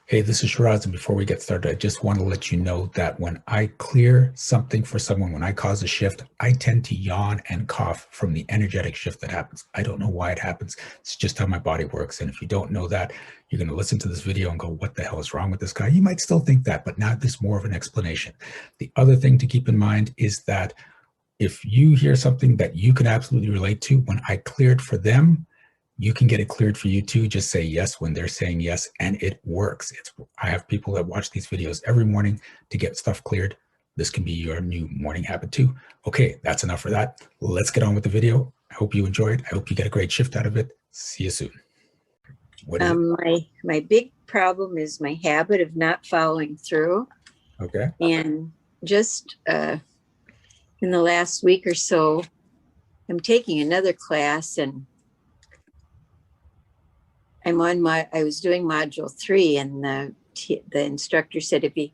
Hey, this is Shiraz, and before we get started, I just want to let you know that when I clear something for someone, when I cause a shift, I tend to yawn and cough from the energetic shift that happens. I don't know why it happens. It's just how my body works. And if you don't know that, you're going to listen to this video and go, what the hell is wrong with this guy? You might still think that, but now there's more of an explanation. The other thing to keep in mind is that if you hear something that you can absolutely relate to, when I cleared for them, you can get it cleared for you too. Just say yes when they're saying yes, and it works. I have people that watch these videos every morning to get stuff cleared. This can be your new morning habit too. Okay, that's enough for that. Let's get on with the video. I hope you enjoy it. I hope you get a great shift out of it. See you soon. What is it? My big problem is my habit of not following through. Okay. And just in the last week or so, I'm taking another class, and I was doing module 3, and the instructor said, he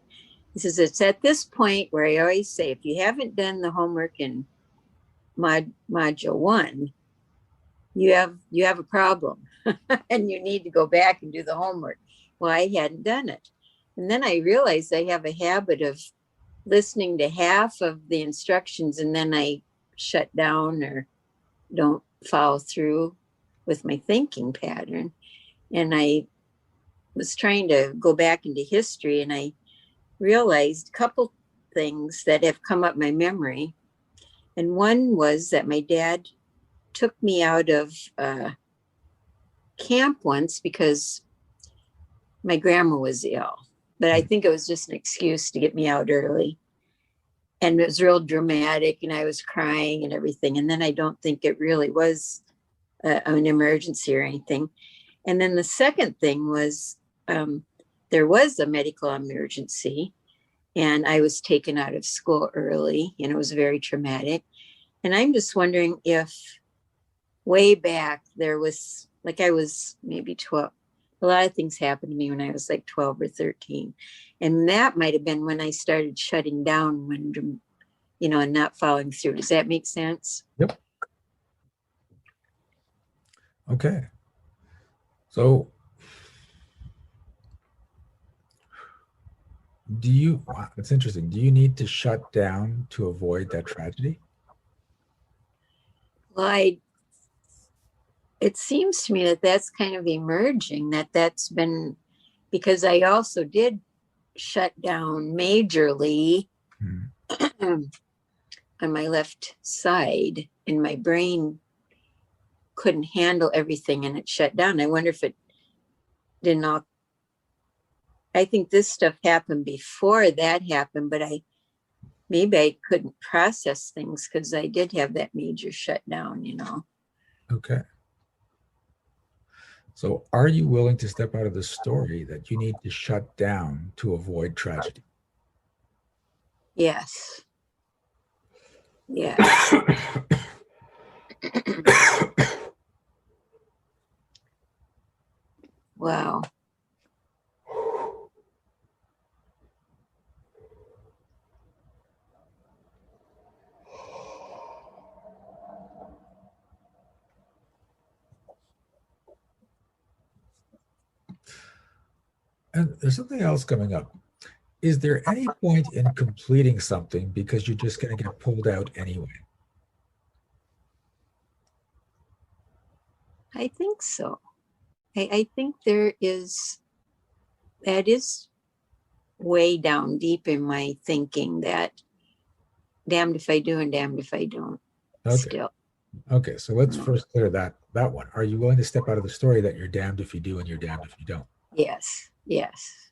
says, it's at this point where I always say, if you haven't done the homework in module 1, you have a problem and you need to go back and do the homework. Well, I hadn't done it. And then I realized I have a habit of listening to half of the instructions, and then I shut down or don't follow through with my thinking pattern. And I was trying to go back into history, and I realized a couple things that have come up my memory. And one was that my dad took me out of camp once because my grandma was ill. But I think it was just an excuse to get me out early. And it was real dramatic, and I was crying and everything. And then I don't think it really was an emergency or anything. And then the second thing was there was a medical emergency, and I was taken out of school early, and it was very traumatic. And I'm just wondering if way back there was, like, I was maybe 12. A lot of things happened to me when I was like 12 or 13. And that might have been when I started shutting down and not following through. Does that make sense? Yep. Okay. So it's interesting. Do you need to shut down to avoid that tragedy? Well, it seems to me that that's kind of emerging, that's been, because I also did shut down majorly on my left side, and my brain couldn't handle everything and it shut down. I wonder if it did not. I think this stuff happened before that happened, but maybe I couldn't process things because I did have that major shutdown, Okay. So are you willing to step out of the story that you need to shut down to avoid tragedy? Yes. Yes. Wow. And there's something else coming up. Is there any point in completing something because you're just going to get pulled out anyway? I think so. I think that is way down deep in my thinking, that damned if I do and damned if I don't. Okay. Still. Okay, so let's first clear that one. Are you willing to step out of the story that you're damned if you do and you're damned if you don't? Yes. Yes.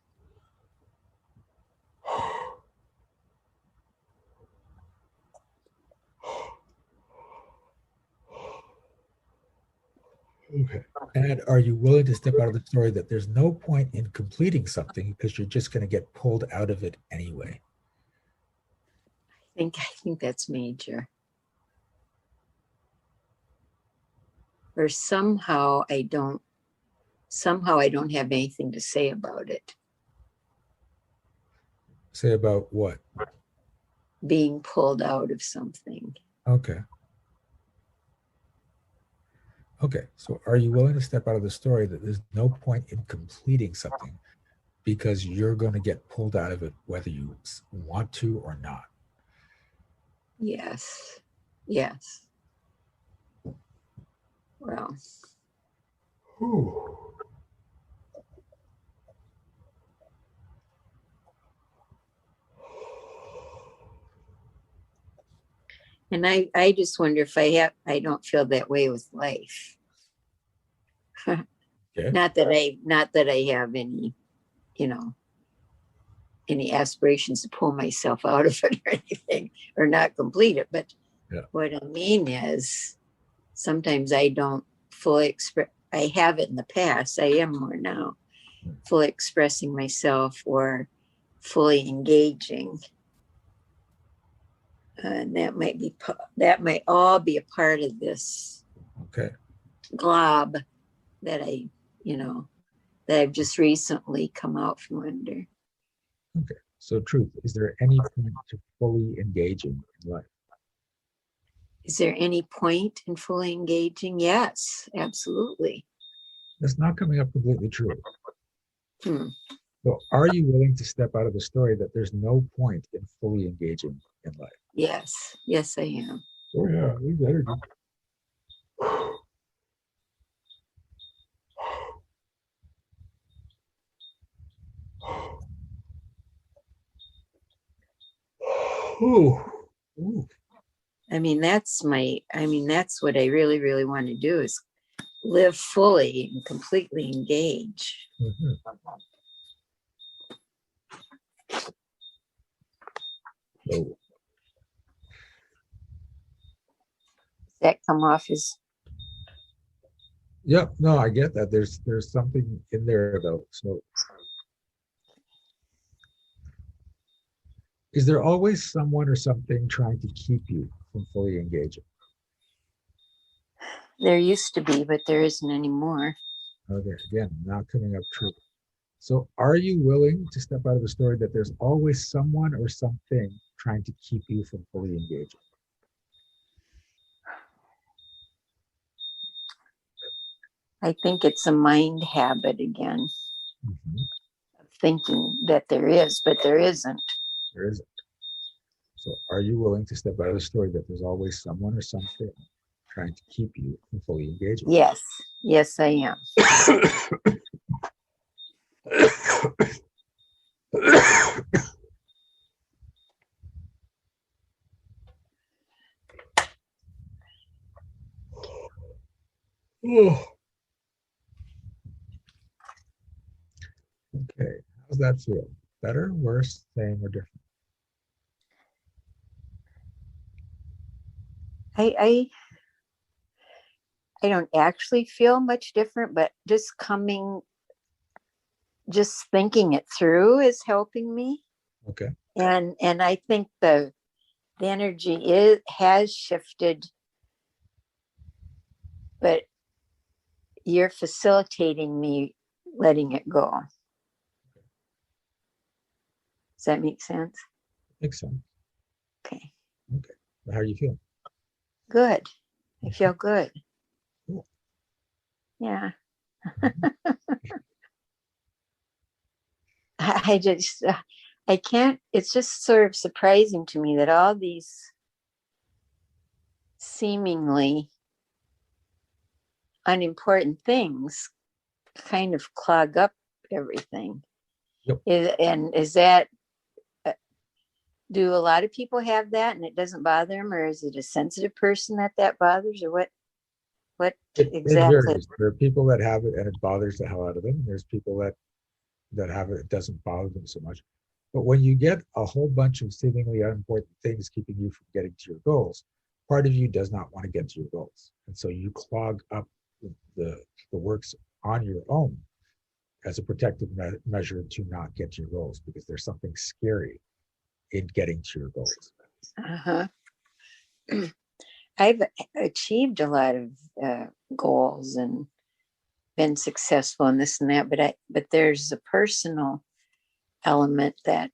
Okay. And are you willing to step out of the story that there's no point in completing something because you're just going to get pulled out of it anyway? I think that's major. Or somehow I don't have anything to say about it. Say about what? Being pulled out of something. Okay. Okay, so are you willing to step out of the story that there's no point in completing something because you're going to get pulled out of it whether you want to or not. Yes. Yes. Well. Ooh. And I just wonder if I don't feel that way with life. Okay. Not that I have any, any aspirations to pull myself out of it or anything, or not complete it. But Yeah. what I mean is sometimes I don't fully express. I have it in the past. I am more now, fully expressing myself or fully engaging. And that might all be a part of this Okay. glob that that I've just recently come out from under. Okay. So, truth, is there any point to fully engaging in life? Is there any point in fully engaging? Yes, absolutely. That's not coming up completely true. Hmm. So, are you willing to step out of the story that there's no point in fully engaging in life? Yes, yes, I am. Oh, yeah, we better do. Ooh. Ooh. That's what I really, really want to do is live fully and completely engage. Mm-hmm. Oh. Does that come off as? Yep. No, I get that. There's something in there though. So, is there always someone or something trying to keep you from fully engaging? There used to be, but there isn't anymore. Okay. Again, not coming up true. So, are you willing to step out of the story that there's always someone or something trying to keep you from fully engaging? I think it's a mind habit again, Mm-hmm. thinking that there is, but there isn't. There isn't. So, are you willing to step out of the story that there's always someone or something trying to keep you from fully engaging? Yes, yes, I am. Oh. Okay. How's that feel? Better, worse, same, or different? I don't actually feel much different, but just thinking it through is helping me. Okay. And I think the energy has shifted, but you're facilitating me letting it go. Does that make sense? Makes sense. Okay. Okay. How are you feeling? Good. I feel good. Cool. Yeah. I can't, it's just sort of surprising to me that all these seemingly unimportant things kind of clog up everything. Yep. Is that, do a lot of people have that and it doesn't bother them, or is it a sensitive person that bothers, or what It exactly? varies. There are people that have it and it bothers the hell out of them. There's people that have it, it doesn't bother them so much. But when you get a whole bunch of seemingly unimportant things keeping you from getting to your goals, part of you does not want to get to your goals. And so you clog up the works on your own as a protective measure to not get to your goals, because there's something scary in getting to your goals. Uh-huh. I've achieved a lot of goals and been successful in this and that, but there's a personal element that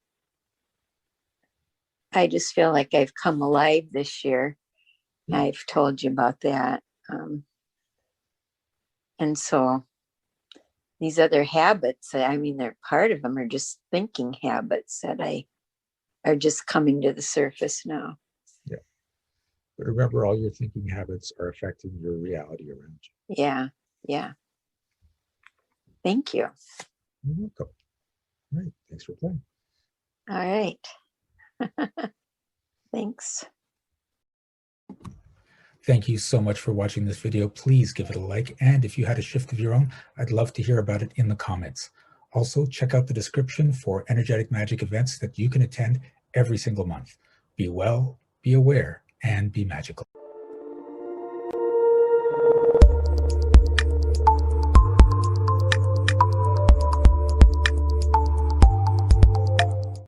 I just feel like I've come alive this year. I've told you about that. And so these other habits, I mean, they're part of them are just thinking habits that are just coming to the surface now. Yeah. But remember, all your thinking habits are affecting your reality around you. Yeah. Yeah. Thank you. You're welcome. All right. Thanks for playing. All right. Thanks. Thank you so much for watching this video. Please give it a like. And if you had a shift of your own, I'd love to hear about it in the comments. Also, check out the description for energetic magic events that you can attend every single month. Be well, be aware, and be magical.